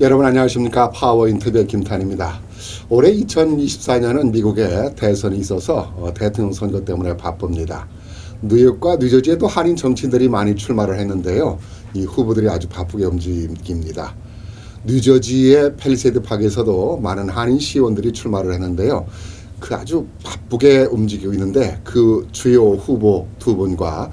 여러분 안녕하십니까. 파워 인터뷰 김탄입니다. 올해 2024년은 미국에 대선이 있어서 대통령 선거 때문에 바쁩니다. 뉴욕과 뉴저지에도 한인 정치인들이 많이 출마를 했는데요. 이 후보들이 아주 바쁘게 움직입니다. 뉴저지의 팰리세이드 파크에서도 많은 한인 시의원들이 출마를 했는데요. 그 아주 바쁘게 움직이고 있는데 그 주요 후보 두 분과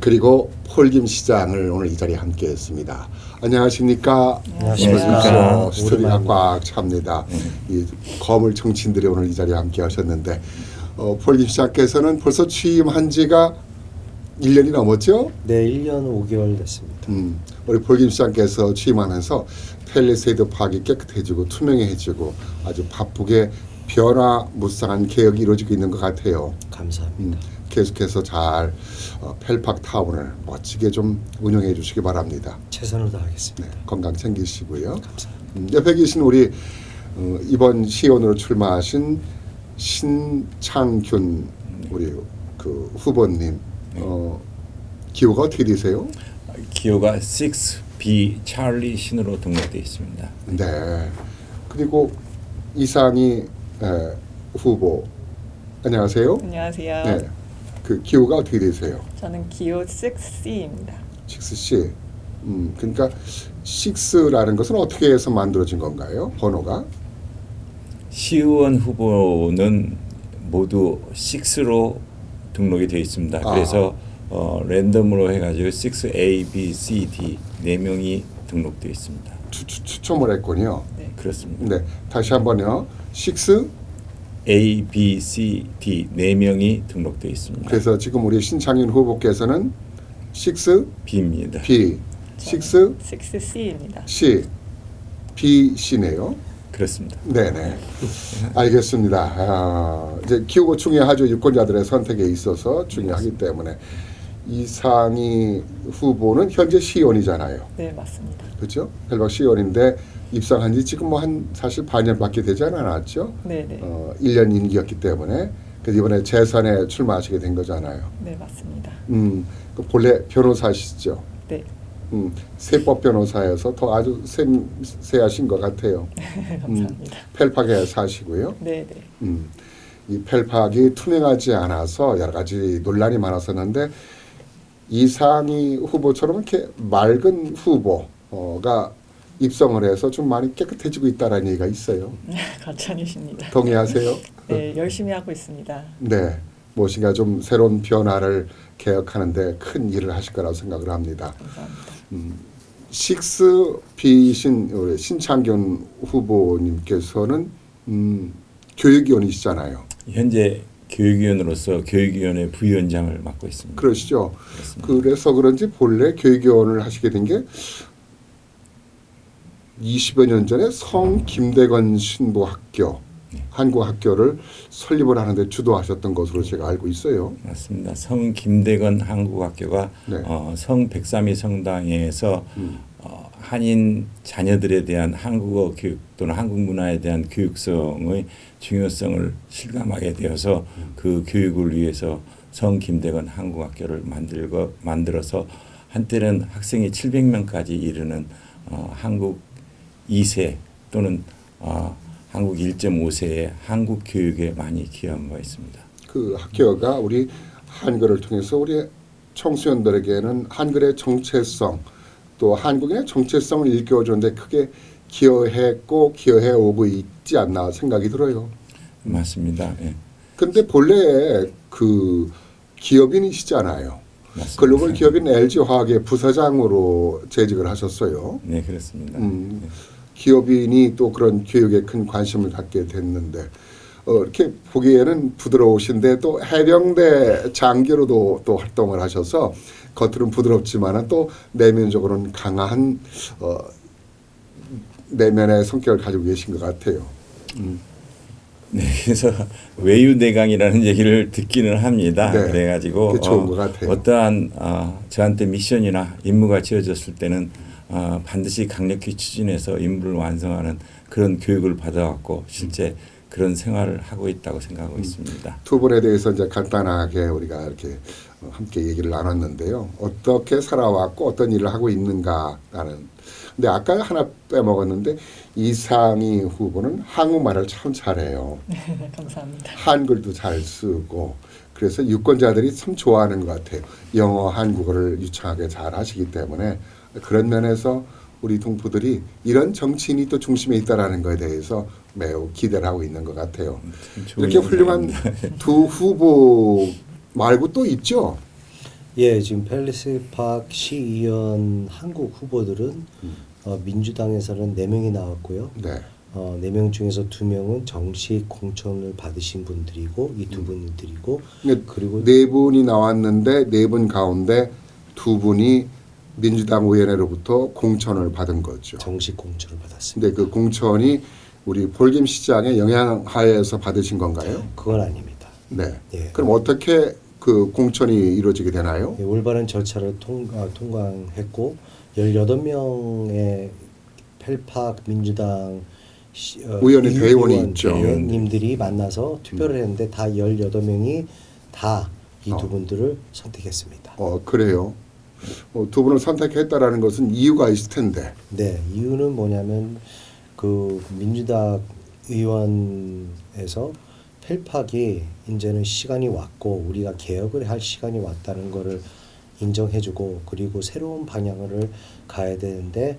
그리고 폴김 시장을 오늘 이 자리에 함께했습니다. 안녕하십니까? 안녕하십니까? 스토리가 꽉 찹니다. 이 거물 정치인들이 오늘 이 자리에 함께하셨는데 폴김 시장께서는 벌써 취임한 지가 1년이 넘었죠? 네, 1년 5개월 됐습니다. 우리 폴김 시장께서 취임하면서 팰리세이드 파크가 깨끗해지고 투명해지고 아주 바쁘게 변화무쌍한 개혁이 이루어지고 있는 것 같아요. 감사합니다. 계속해서 잘 펠팍 타운을 멋지게 좀 운영해 주시기 바랍니다. 최선을 다하겠습니다. 네, 건강 챙기시고요. 감사합니다. 옆에 계신 우리 이번 시의원으로 출마하신 신창균 우리 그 후보님 기호가 어떻게 되세요? 기호가 6B 찰리 신으로 등록되어 있습니다. 네. 그리고 이상희 후보 안녕하세요. 안녕하세요. 네. 그 기호가 어떻게 되세요? 저는 기호 6C입니다. 6C. 그러니까 6라는 것은 어떻게 해서 만들어진 건가요? 번호가? 시의원 후보는 모두 6로 등록이 되어 있습니다. 그래서 랜덤으로 해가지고 6A, B, C, D 4명이 등록되어 있습니다. 추첨을 했군요. 네. 그렇습니다. 네, 다시 한번요. 6. A, B, C, D 4명이 등록되어 있습니다. 그래서 지금 우리 신창윤 후보께서는 6 B입니다. B, 6 6C입니다. C, B C네요. 그렇습니다. 네네. 알겠습니다. 이제 기호가 중요하죠. 유권자들의 선택에 있어서 중요하기 때문에 이상희 후보는 현재 시의원이잖아요. 네, 맞습니다. 그렇죠? 펠박 시의원인데 입상한 지 지금 뭐 한 사실 반년밖에 되지 않았죠. 네, 네. 1년 임기였기 때문에 그래서 이번에 재선에 출마하시게 된 거잖아요. 네, 맞습니다. 그 본래 변호사시죠. 네. 세법 변호사여서 더 아주 세하신 것 같아요. 감사합니다. 펠팍에 사시고요. 네, 네. 이 펠팍이 투명하지 않아서 여러 가지 논란이 많았었는데 이상희 후보처럼 이렇게 맑은 후보가 입성을 해서 좀 많이 깨끗해지고 있다는 얘기가 있어요. 과찬이십니다. 동의하세요? 네, 열심히 하고 있습니다. 네, 무엇인가 좀 새로운 변화를 개혁하는데 큰 일을 하실 거라고 생각을 합니다. 감사합니다. 6B이신 우리 신창균 후보님께서는 교육위원이시잖아요. 현재 교육위원으로서 교육위원회 부위원장을 맡고 있습니다. 그러시죠. 그렇습니다. 그래서 그런지 본래 교육위원을 하시게 된 게 20여 년 전에 성 김대건 신부학교 한국학교를 설립을 하는데 주도하셨던 것으로 제가 알고 있어요. 맞습니다. 성 김대건 한국학교가 네. 성 백삼이 성당에서 한인 자녀들에 대한 한국어 교육 또는 한국 문화에 대한 교육성의 중요성을 실감하게 되어서 그 교육을 위해서 성 김대건 한국학교를 만들어서 한때는 학생이 700명까지 이르는 한국 2세 또는 한국 1.5세의 한국 교육에 많이 기여한 바 있습니다. 그 학교가 우리 한글을 통해서 우리 청소년들에게는 한글의 정체성 또 한국인의 정체성을 일깨워주는데 크게 기여했고 기여해 오고 있지 않나 생각이 들어요. 맞습니다. 예. 근데 본래 그 기업인이시잖아요. 맞습니다. 글로벌 기업인 LG화학의 부사장으로 재직을 하셨어요. 네, 그렇습니다. 기업인이 또 그런 교육에 큰 관심을 갖게 됐는데 이렇게 보기에는 부드러우신데 또 해병대 장교로도 또 활동을 하셔서 겉으로는 부드럽지만은 또 내면적으로는 강한 내면의 성격을 가지고 계신 것 같아요. 네, 그래서 외유내강이라는 얘기를 듣기는 합니다. 네, 그래가지고 그게 좋은 것 같아요. 어떠한 저한테 미션이나 임무가 지어졌을 때는 반드시 강력히 추진해서 임무를 완성하는 그런 교육을 받아왔고 실제 그런 생활을 하고 있다고 생각하고 있습니다. 두 분에 대해서 이제 간단하게 우리가 이렇게 함께 얘기를 나눴는데요. 어떻게 살아왔고 어떤 일을 하고 있는가라는. 근데 아까 하나 빼먹었는데 이상희 후보는 한국말을 참 잘해요. 감사합니다. 한글도 잘 쓰고 그래서 유권자들이 참 좋아하는 것 같아요. 영어, 한국어를 유창하게 잘 하시기 때문에 그런 면에서 우리 동포들이 이런 정치인이 또 중심에 있다라는 것에 대해서 매우 기대를 하고 있는 것 같아요. 좋은 이렇게 훌륭한 영상입니다. 두 후보 말고 또 있죠? 예, 지금 팰리스 파크 시의원 한국 후보들은 민주당에서는 4명이 나왔고요. 네. 4명 중에서 2명은 정식 공천을 받으신 분들이고 이 두 분들이고 그리고 네 분이 나왔는데 네 분 가운데 두 분이 민주당 의원으로부터 공천을 받은 거죠. 정식 공천을 받았습니다. 근데 그 공천이 우리 볼김 시장의 영향하에서 받으신 건가요? 그건 아닙니다. 네. 예. 그럼 어떻게 그 공천이 이루어지게 되나요? 예, 올바른 절차를 통과했고 18명의 펠팍 민주당 의원의 대의원이 있죠. 의원님들이 만나서 투표를 했는데 다 18명이 다 이 두 어. 분들을 선택했습니다. 그래요. 두 분을 선택했다라는 것은 이유가 있을 텐데. 네, 이유는 뭐냐면 그 민주당 의원에서 펠팍이 이제는 시간이 왔고 우리가 개혁을 할 시간이 왔다는 것을 인정해주고 그리고 새로운 방향을 가야 되는데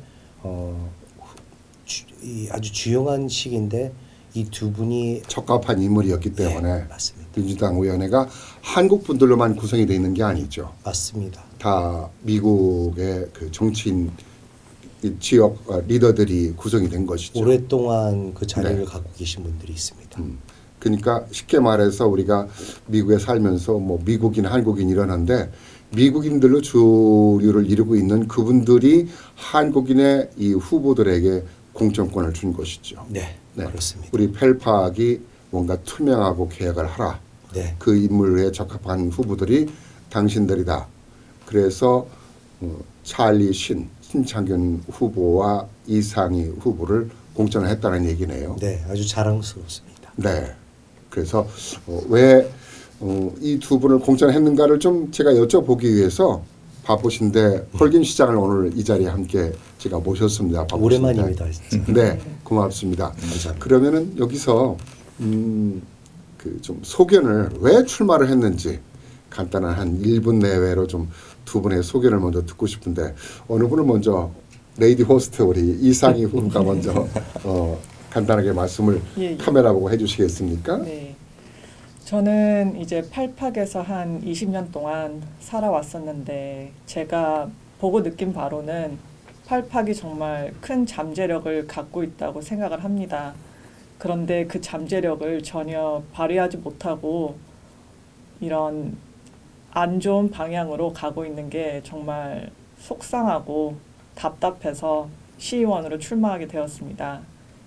아주 주요한 시기인데 이 두 분이 적합한 인물이었기 때문에 네, 맞습니다. 민주당 의원회가 한국 분들로만 구성이 되어 있는 게 아니죠. 맞습니다. 다 미국의 그 정치인 이 지역 리더들이 구성이 된 것이죠. 오랫동안 그 자리를 네. 갖고 계신 분들이 있습니다. 그러니까 쉽게 말해서 우리가 미국에 살면서 뭐 미국인, 한국인 이러는데 미국인들로 주류를 이루고 있는 그분들이 한국인의 이 후보들에게 공천권을 준 것이죠. 네, 네. 그렇습니다. 우리 펠팍이 뭔가 투명하고 개혁을 하라. 네, 그 인물에 적합한 후보들이 당신들이다. 그래서 찰리 신창균 후보와 이상희 후보를 공천을 했다는 얘기네요. 네, 아주 자랑스럽습니다. 네. 그래서 왜 이 두 분을 공천했는가를 좀 제가 여쭤보기 위해서 바쁘신데 폴김 시장을 오늘 이 자리에 함께 제가 모셨습니다. 바쁘신데. 오랜만입니다. 네, 고맙습니다. 감사합니다. 그러면은 여기서 그 좀 소견을 왜 출마를 했는지 간단한 한 1분 내외로 좀 두 분의 소견을 먼저 듣고 싶은데 어느 분을 먼저 레이디 호스트 우리 이상희 후보가 먼저 간단하게 말씀을 예. 카메라 보고 해주시겠습니까? 네. 저는 이제 팔팍에서 한 20년 동안 살아왔었는데 제가 보고 느낀 바로는 팔팍이 정말 큰 잠재력을 갖고 있다고 생각을 합니다. 그런데 그 잠재력을 전혀 발휘하지 못하고 이런 안 좋은 방향으로 가고 있는 게 정말 속상하고 답답해서 시의원으로 출마하게 되었습니다.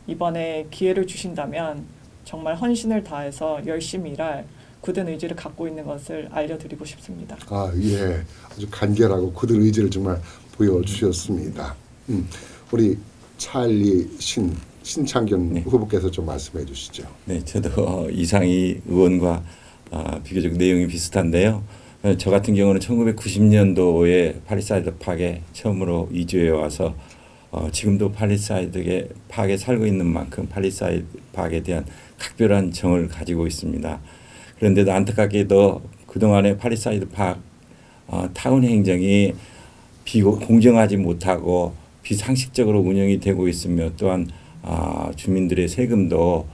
이번에 기회를 주신다면 정말 헌신을 다해서 열심히 일할 굳은 의지를 갖고 있는 것을 알려드리고 싶습니다. 아, 예. 아주 간결하고 굳은 의지를 정말 보여주셨습니다. 우리 찰리 신창균 네. 후보께서 좀 말씀해 주시죠. 네, 저도 이상희 의원과 비교적 내용이 비슷한데요. 저 같은 경우는 1990년도에 팔리사이드 파크에 처음으로 이주해 와서 지금도 팔리사이드 파크에 살고 있는 만큼 팔리사이드 파크에 대한 각별한 정을 가지고 있습니다. 그런데도 안타깝게도 그동안의 팔리사이드 파크 타운 행정이 공정하지 못하고 비상식적으로 운영이 되고 있으며 또한 주민들의 세금도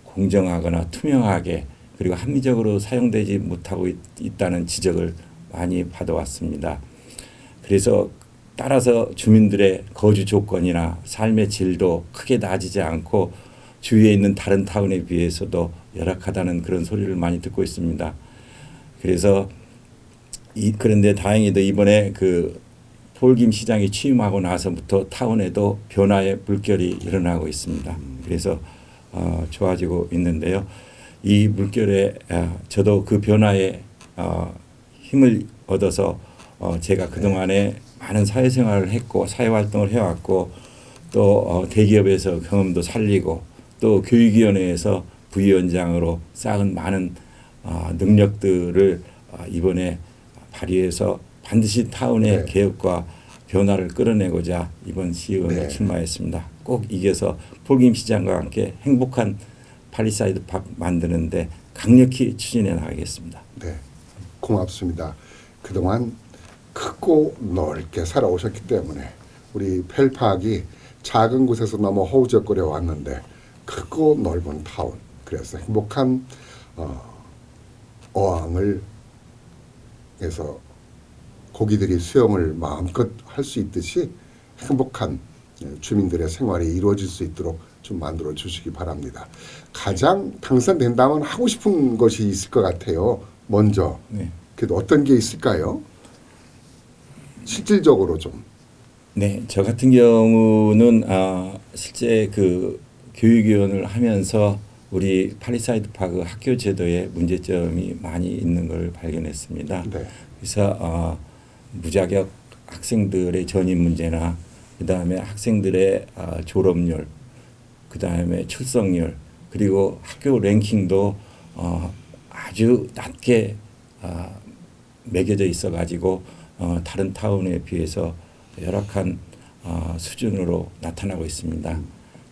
공정하거나 투명하게 그리고 합리적으로 사용되지 못하고 있다는 지적을 많이 받아왔습니다. 그래서 따라서 주민들의 거주 조건이나 삶의 질도 크게 나아지지 않고 주위에 있는 다른 타운에 비해서도 열악하다는 그런 소리를 많이 듣고 있습니다. 그래서 그런데 다행히도 이번에 그 폴김 시장이 취임하고 나서부터 타운에도 변화의 물결이 일어나고 있습니다. 그래서 좋아지고 있는데요. 이 물결에 저도 그 변화에 힘을 얻어서 제가 그동안에 많은 사회생활을 했고 사회활동을 해왔고 또 대기업에서 경험도 살리고 또 교육위원회에서 부위원장으로 쌓은 많은 능력들을 이번에 발휘해서 반드시 타운의 네. 개혁과 변화를 끌어내고자 이번 시의원에 네. 출마했습니다. 꼭 이겨서 폴김 시장과 함께 행복한 팔리사이드 팍 만드는데 강력히 추진해 나가겠습니다. 네, 고맙습니다. 그동안 크고 넓게 살아오셨기 때문에 우리 펠팍이 작은 곳에서 너무 허우적거려 왔는데 크고 넓은 타운, 그래서 행복한 어항을 해서 고기들이 수영을 마음껏 할 수 있듯이 행복한 주민들의 생활이 이루어질 수 있도록 좀 만들어 주시기 바랍니다. 가장 당선된다면 하고 싶은 것이 있을 것 같아요. 먼저 네. 그래도 어떤 게 있을까요? 실질적으로 좀. 네, 저 같은 경우는 실제 그 교육위원을 하면서 우리 팔리사이드 파크 학교 제도에 문제점이 많이 있는 걸 발견했습니다. 네. 그래서 무자격 학생들의 전입 문제나 그다음에 학생들의 졸업률, 그다음에 출석률, 그리고 학교 랭킹도 아주 낮게 매겨져 있어가지고 다른 타운에 비해서 열악한 수준으로 나타나고 있습니다.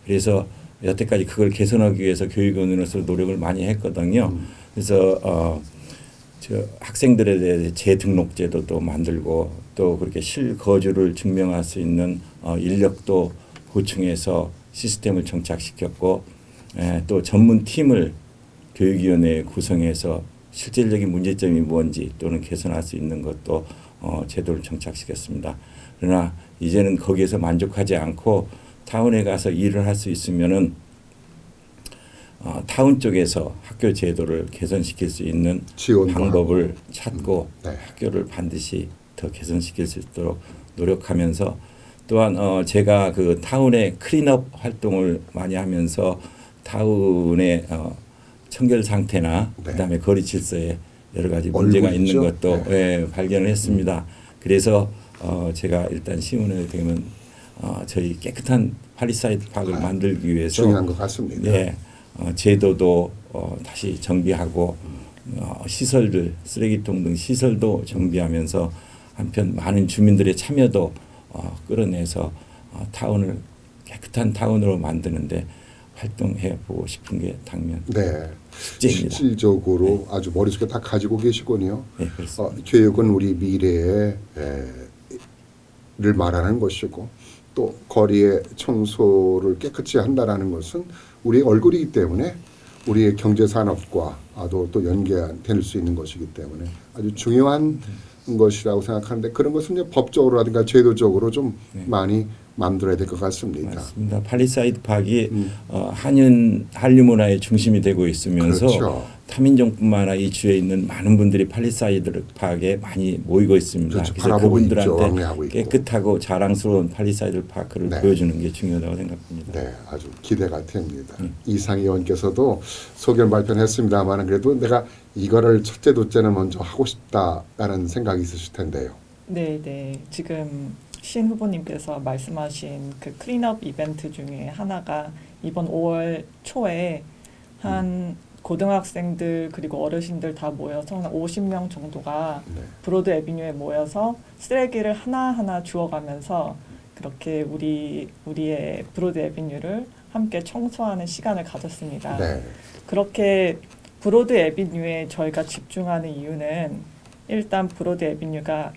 그래서 여태까지 그걸 개선하기 위해서 교육원으로서 노력을 많이 했거든요. 그래서 저 학생들에 대해 재등록 제도도 만들고 또 그렇게 실거주를 증명할 수 있는 인력도 보충해서 시스템을 정착시켰고 또 전문 팀을 교육위원회에 구성해서 실질적인 문제점이 뭔지 또는 개선할 수 있는 것도 제도를 정착시켰습니다. 그러나 이제는 거기에서 만족하지 않고 타운에 가서 일을 할 수 있으면은 타운 쪽에서 학교 제도를 개선시킬 수 있는 지원도 방법을 찾고 네. 학교를 반드시 더 개선시킬 수 있도록 노력하면서 또한 제가 그 타운의 클린업 활동을 많이 하면서 타운의 청결 상태나 네. 그다음에 거리 질서에 여러 가지 문제가 얼굴 있는 있죠? 것도 네. 발견을 했습니다. 그래서 제가 일단 시의원에 되면 저희 깨끗한 팔리사이드 파크를 만들기 위해서 중요한 것 같습니다. 네, 제도도 다시 정비하고 시설들 쓰레기통 등 시설도 정비하면서 한편 많은 주민들의 참여도 끌어내서 타운을 깨끗한 타운으로 만드는데 활동해 보고 싶은 게 당면 네. 숙제입니다. 실질적으로 아주 머릿속에 다 가지고 계시군요. 네, 그렇습니다. 교육은 우리 미래를 말하는 것이고 또 거리의 청소를 깨끗이 한다라는 것은 우리의 얼굴이기 때문에 우리의 경제산업과 또 연계될 수 있는 것이기 때문에 아주 중요한 것이라고 생각하는데 그런 것은 이제 법적으로라든가 제도적으로 좀 많이 만들어야 될 것 같습니다. 맞습니다. 팔리사이드 파크이 한류 문화의 중심이 되고 있으면서 그렇죠. 타민정뿐만 아니라 이 주에 있는 많은 분들이 팔리사이드 파크에 많이 모이고 있습니다. 그렇죠. 그래서 바라보고 있죠. 그분들한테 왕래하고 있고. 깨끗하고 자랑스러운 팔리사이드 파크를 네. 보여주는 게 중요하다고 생각합니다. 네, 아주 기대가 됩니다. 이상희 의원께서도 소견 발표를 했습니다만 그래도 내가 이거를 첫째, 둘째는 먼저 하고 싶다라는 생각이 있으실 텐데요. 네, 네. 지금 신 후보님께서 말씀하신 그 클린업 이벤트 중에 하나가 이번 5월 초에 한 고등학생들 그리고 어르신들 다 모여서 한 50명 정도가 네. 브로드 애비뉴에 모여서 쓰레기를 하나하나 주워가면서 그렇게 우리의 브로드 애비뉴를 함께 청소하는 시간을 가졌습니다. 네. 그렇게 브로드 애비뉴에 저희가 집중하는 이유는 일단 브로드 애비뉴가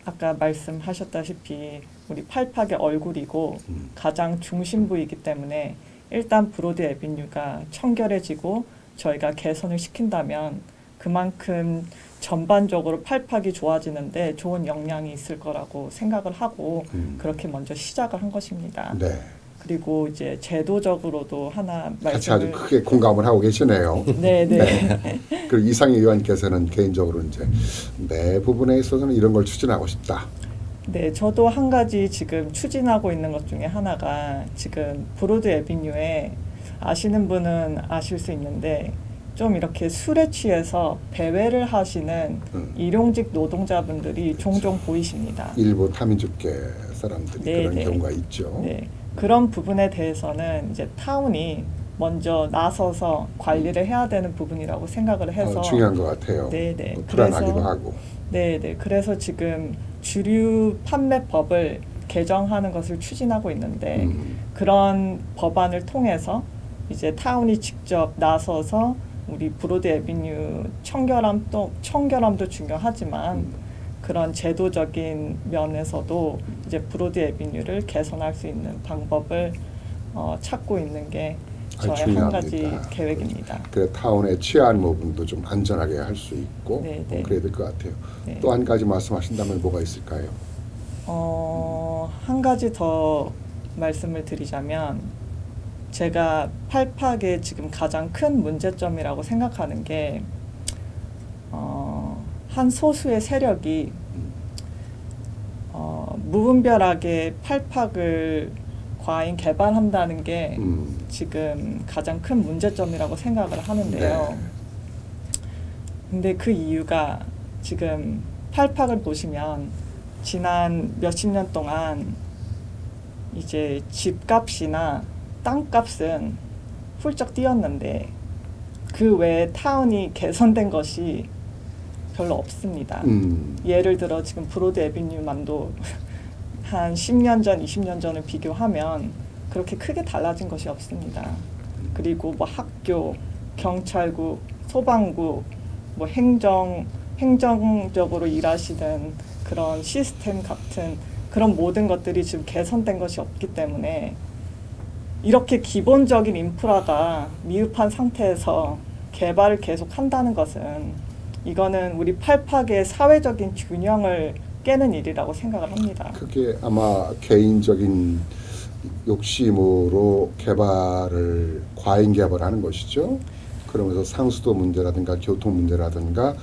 아까 말씀하셨다시피 우리 팔팍의 얼굴이고 가장 중심부이기 때문에 일단 브로드 애비뉴가 청결해지고 저희가 개선을 시킨다면 그만큼 전반적으로 팔팍이 좋아지는데 좋은 영향이 있을 거라고 생각을 하고 그렇게 먼저 시작을 한 것입니다. 네. 그리고 이제 제도적으로도 하나 같이 아주 말씀을 크게 공감을 하고 계시네요. 네, 네. 그리고 이상희 의원께서는 개인적으로 이제 매 부분에 있어서는 이런 걸 추진하고 싶다. 네, 저도 한 가지 지금 추진하고 있는 것 중에 하나가 지금 브로드 애비뉴에 아시는 분은 아실 수 있는데 좀 이렇게 술에 취해서 배회를 하시는 일용직 노동자분들이 종종 보이십니다. 일부 타민주계 사람들이 네, 그런 네. 경우가 있죠. 네, 그런 부분에 대해서는 이제 타운이 먼저 나서서 관리를 해야 되는 부분이라고 생각을 해서 중요한 것 같아요. 네네. 불안하기도 그래서 하고. 네네. 그래서 지금 주류 판매법을 개정하는 것을 추진하고 있는데 그런 법안을 통해서 이제 타운이 직접 나서서 우리 브로드 애비뉴 청결함도 중요하지만 그런 제도적인 면에서도 이제 브로드 애비뉴를 개선할 수 있는 방법을 찾고 있는 게 저의 한 가지 중요합니다. 계획입니다. 그래 타운의 치안 부분도 좀 안전하게 할 수 있고 네. 그래야 될 것 같아요. 네. 또 한 가지 말씀하신다면 뭐가 있을까요? 한 가지 더 말씀을 드리자면 제가 팔팍의 지금 가장 큰 문제점이라고 생각하는 게 한 소수의 세력이 무분별하게 팔팍을 과잉 개발한다는 게 지금 가장 큰 문제점이라고 생각을 하는데요. 네. 근데 그 이유가 지금 팔팍을 보시면 지난 몇십 년 동안 이제 집값이나 땅값은 훌쩍 뛰었는데 그 외에 타운이 개선된 것이 별로 없습니다. 예를 들어 지금 브로드 애비뉴만도 한 10년 전, 20년 전을 비교하면 그렇게 크게 달라진 것이 없습니다. 그리고 뭐 학교, 경찰국, 소방국, 뭐 행정적으로 일하시는 그런 시스템 같은 그런 모든 것들이 지금 개선된 것이 없기 때문에 이렇게 기본적인 인프라가 미흡한 상태에서 개발을 계속 한다는 것은 이거는 우리 팔팍의 사회적인 균형을 깨는 일이라고 생각을 합니다. 그게 아마 개인적인 욕심으로 과잉 개발하는 것이죠. 그러면서 상수도 문제라든가 교통 문제라든가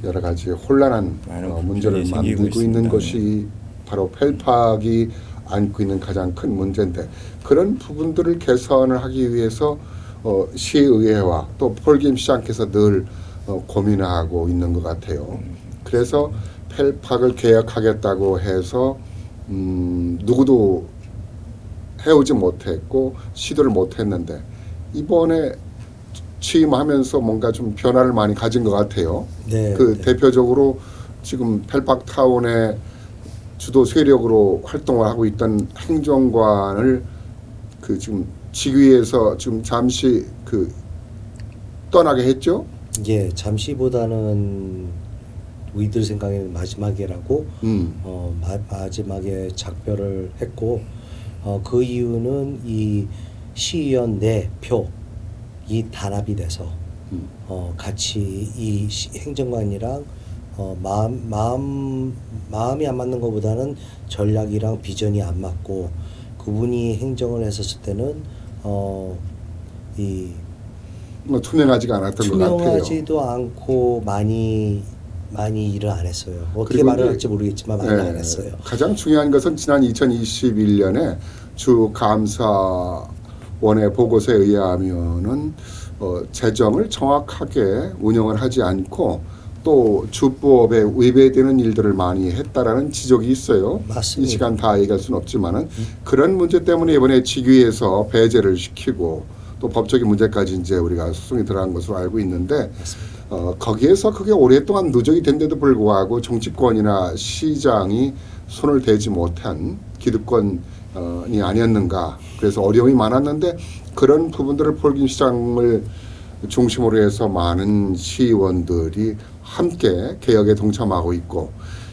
여러 가지 혼란한 문제를 만들고 있는 것이 바로 팔팍이 안고 있는 가장 큰 문제인데 그런 부분들을 개선을 하기 위해서 시의회와 또 폴김 시장께서 늘 고민하고 있는 것 같아요. 그래서 펠팍을 개혁하겠다고 해서 누구도 해오지 못했고 시도를 못했는데 이번에 취임하면서 뭔가 좀 변화를 많이 가진 것 같아요. 네, 그 네. 대표적으로 지금 펠팍 타운의 주도 세력으로 활동을 하고 있던 행정관을 그 지금 직위에서 지금 잠시 그 떠나게 했죠. 예, 잠시보다는 우리들 생각에는 마지막이라고 마지막에 작별을 했고 그 이유는 이 시의원 내 표 이 단합이 돼서 같이 이 행정관이랑 마음이 안 맞는 것보다는 전략이랑 비전이 안 맞고 그분이 행정을 했었을 때는 이 투명하지가 않았던 것 같아요. 투명하지도 않고 많이 일을 안 했어요. 어떻게 그리고 말을 이제, 할지 모르겠지만 많이 안 했어요. 가장 중요한 것은 지난 2021년에 주 감사원의 보고서에 의하면은 재정을 정확하게 운영을 하지 않고 또 주법에 위배되는 일들을 많이 했다라는 지적이 있어요. 맞습니다. 이 시간 다 얘기할 수는 없지만은 그런 문제 때문에 이번에 직위에서 배제를 시키고 또 법적인 문제까지 이제 우리가 소송이 들어간 것으로 알고 있는데 거기에서 그게 오랫동안 누적이 된데도 불구하고 정치권이나 시장이 손을 대지 못한 기득권이 아니었는가. 그래서 어려움이 많았는데 그런 부분들을 폴김 시장을 중심으로 해서 많은 시의원들이 함께 개혁에 동참하고 있고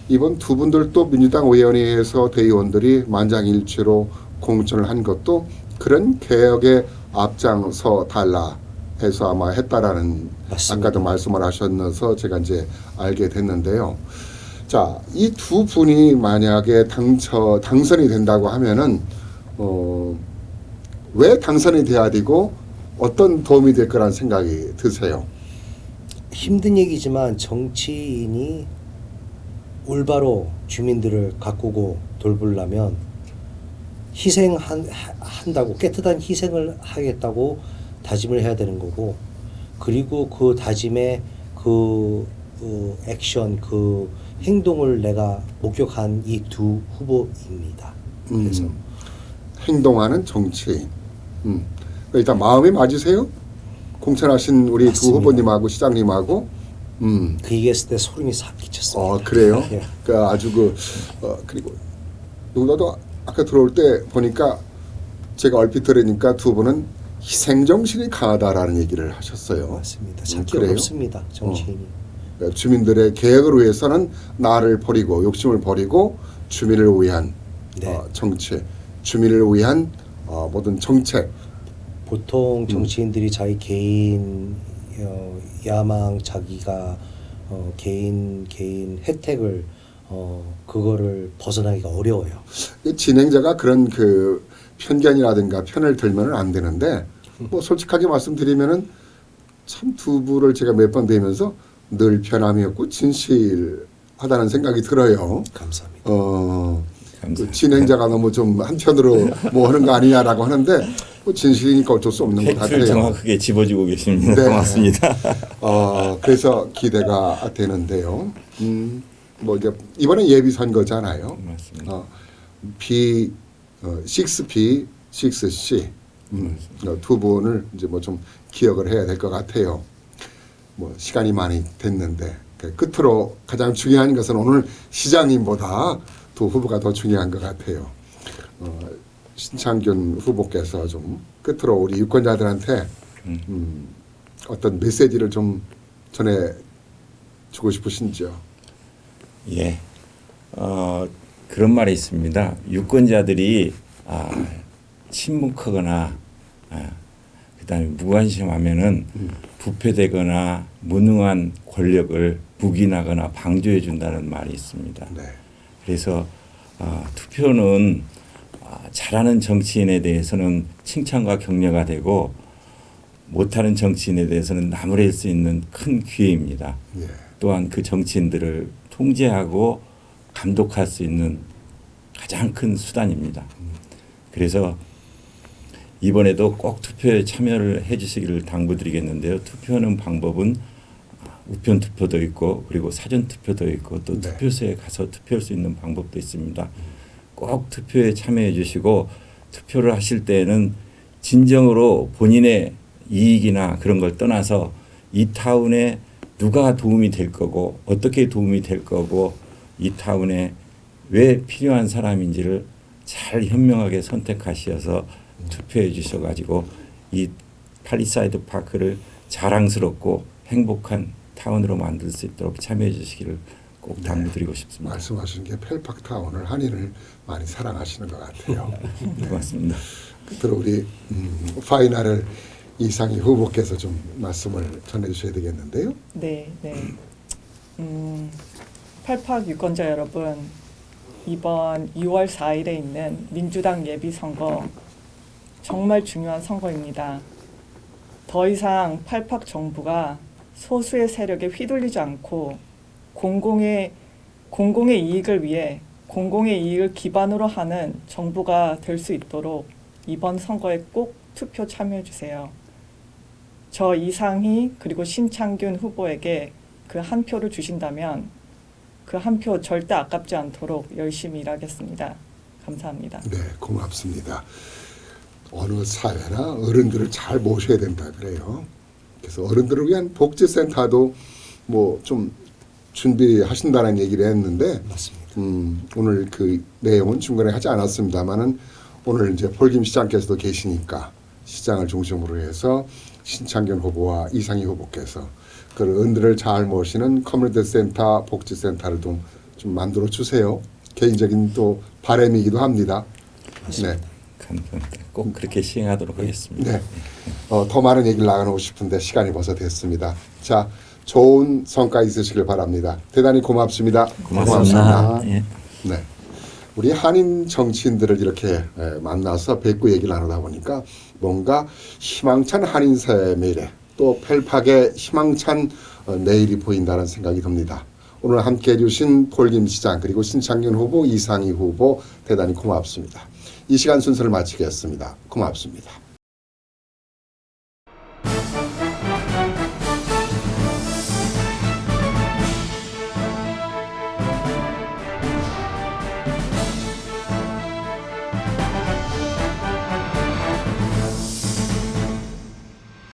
이번 두 분들도 민주당 의원회에서 대의원들이 만장일치로 공천을 한 것도 그런 개혁에 앞장서 달라 해서 아마 했다라는 맞습니다. 아까도 말씀을 하셨면서 제가 이제 알게 됐는데요. 자, 이 두 분이 만약에 당선이 된다고 하면은 왜 당선이 돼야 되고 어떤 도움이 될 거라는 생각이 드세요? 힘든 얘기지만 정치인이 올바로 주민들을 가꾸고 돌보려면 희생한다고 깨끗한 희생을 하겠다고 다짐을 해야 되는 거고 그리고 그 다짐의 그 액션 그 행동을 내가 목격한 이 두 후보입니다. 그래서 행동하는 정치인. 일단 마음이 맞으세요? 공천하신 우리 두 맞습니다. 후보님하고 시장님하고. 그 얘기했을 때 소름이 싹 끼쳤습니다. 그래요? 예. 그러니까 아주 그리고 누구나도 아까 들어올 때 보니까 제가 얼핏 들으니까 두 분은 희생 정신이 강하다라는 얘기를 하셨어요. 맞습니다. 찾기 그래요? 어렵습니다. 정치인이. 그러니까 주민들의 계획을 위해서는 나를 버리고 욕심을 버리고 주민을 위한 네. 정치, 주민을 위한 모든 정책. 보통 정치인들이 자기 개인 야망, 자기가 개인 혜택을 그거를 벗어나기가 어려워요. 진행자가 그런 그 편견이라든가 편을 들면은 안 되는데 뭐 솔직하게 말씀드리면은 참 두 분을 제가 몇 번 뵈면서 늘 편함이었고 진실하다는 생각이 들어요. 감사합니다. 감사합니다. 그 진행자가 너무 좀 한편으로 뭐 하는 거 아니냐라고 하는데 뭐 진실이니까 어쩔 수 없는 것 팩트를 같아요. 정확하게 집어주고 계십니다. 네. 고맙습니다. 그래서 기대가 되는데요. 뭐 이제 이번에 예비 선거잖아요. 맞습니다. 6P, 6C 두 분을 이제 뭐 좀 기억을 해야 될 것 같아요. 뭐 시간이 많이 됐는데 끝으로 가장 중요한 것은 오늘 시장님보다 두 후보가 더 중요한 것 같아요. 신창균 후보께서 좀 끝으로 우리 유권자들한테 어떤 메시지를 좀 전해 주고 싶으신지요? 예, 그런 말이 있습니다. 유권자들이 침묵하거나 그다음에 무관심하면은 부패되거나 무능한 권력을 묵인하거나 방조해 준다는 말이 있습니다. 네. 그래서 투표는 잘하는 정치인에 대해서는 칭찬과 격려가 되고 못하는 정치인에 대해서는 나무랄 수 있는 큰 기회입니다. 예. 또한 그 정치인들을 통제하고 감독할 수 있는 가장 큰 수단입니다. 그래서 이번에도 꼭 투표에 참여를 해주시기를 당부드리겠는데요. 투표하는 방법은 우편 투표도 있고 그리고 사전 투표도 있고 또 네. 투표소에 가서 투표할 수 있는 방법도 있습니다. 꼭 투표에 참여해 주시고 투표를 하실 때에는 진정으로 본인의 이익이나 그런 걸 떠나서 이 타운에 누가 도움이 될 거고 어떻게 도움이 될 거고 이 타운에 왜 필요한 사람인지를 잘 현명하게 선택하셔서 투표해 주셔가지고 이 팔리사이드 파크를 자랑스럽고 행복한 타운으로 만들 수 있도록 참여해 주시기를 꼭 당부드리고 싶습니다. 말씀하신 게 펠팍 타운을 한인을 많이 사랑하시는 것 같아요. 고맙습니다. 끝으로 우리 파이널을 이상희 후보께서 좀 말씀을 전해주셔야 되겠는데요. 네. 8팍 유권자 여러분, 이번 2월 4일에 있는 민주당 예비선거 정말 중요한 선거입니다. 더 이상 8팍 정부가 소수의 세력에 휘둘리지 않고 공공의 이익을 위해 공공의 이익을 기반으로 하는 정부가 될 수 있도록 이번 선거에 꼭 투표 참여해 주세요. 저 이상희 그리고 신창균 후보에게 그 한 표를 주신다면 그 한 표 절대 아깝지 않도록 열심히 일하겠습니다. 감사합니다. 네, 고맙습니다. 어느 사회나 어른들을 잘 모셔야 된다 그래요. 그래서 어른들을 위한 복지센터도 뭐 좀 준비하신다는 얘기를 했는데 맞습니다. 오늘 그 내용은 중간에 하지 않았습니다만은 오늘 이제 폴김 시장께서도 계시니까 시장을 중심으로 해서 신창균 후보와 이상희 후보께서 그 어른들을 잘 모시는 커뮤니티 센터, 복지센터를 좀 만들어 주세요. 개인적인 또 바람이기도 합니다. 네. 감사합니다. 꼭 그렇게 시행하도록 하겠습니다. 네. 더 많은 얘기를 나누고 싶은데 시간이 벌써 됐습니다. 자, 좋은 성과 있으시길 바랍니다. 대단히 고맙습니다. 고맙습니다. 예. 네. 우리 한인 정치인들을 이렇게 만나서 뵙고 얘기를 나누다 보니까 뭔가 희망찬 한인사의 미래 또 펠팍의 희망찬 내일이 보인다는 생각이 듭니다. 오늘 함께해 주신 폴김 시장 그리고 신창균 후보, 이상희 후보 대단히 고맙습니다. 이 시간 순서를 마치겠습니다. 고맙습니다.